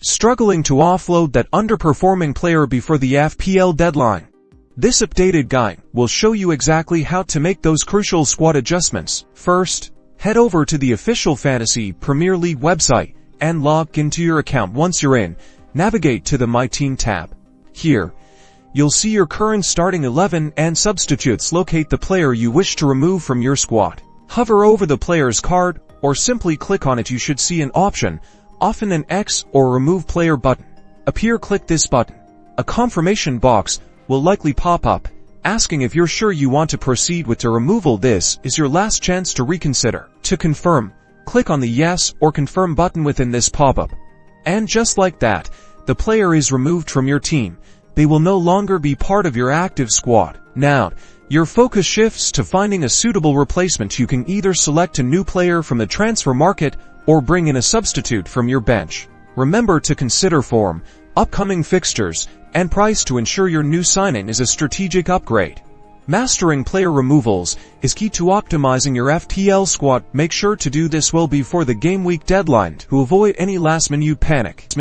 Struggling to offload that underperforming player before the FPL deadline? This updated guide will show you exactly how to make those crucial squad adjustments. First, head over to the official Fantasy Premier League website and log into your account. Once you're in, navigate to the My Team tab. Here, you'll see your current starting 11 and substitutes. Locate the player you wish to remove from your squad. Hover over the player's card or simply click on it. You should see an option, often an X or Remove Player button, appear. Click this button. A confirmation box will likely pop up, asking if you're sure you want to proceed with the removal. This is your last chance to reconsider. To confirm, click on the Yes or Confirm button within this pop-up. And just like that, the player is removed from your team. They will no longer be part of your active squad. Now, your focus shifts to finding a suitable replacement. You can either select a new player from the transfer market or bring in a substitute from your bench. Remember to consider form, upcoming fixtures, and price to ensure your new signing is a strategic upgrade. Mastering player removals is key to optimizing your FPL squad. Make sure to do this well before the game week deadline to avoid any last-minute panic.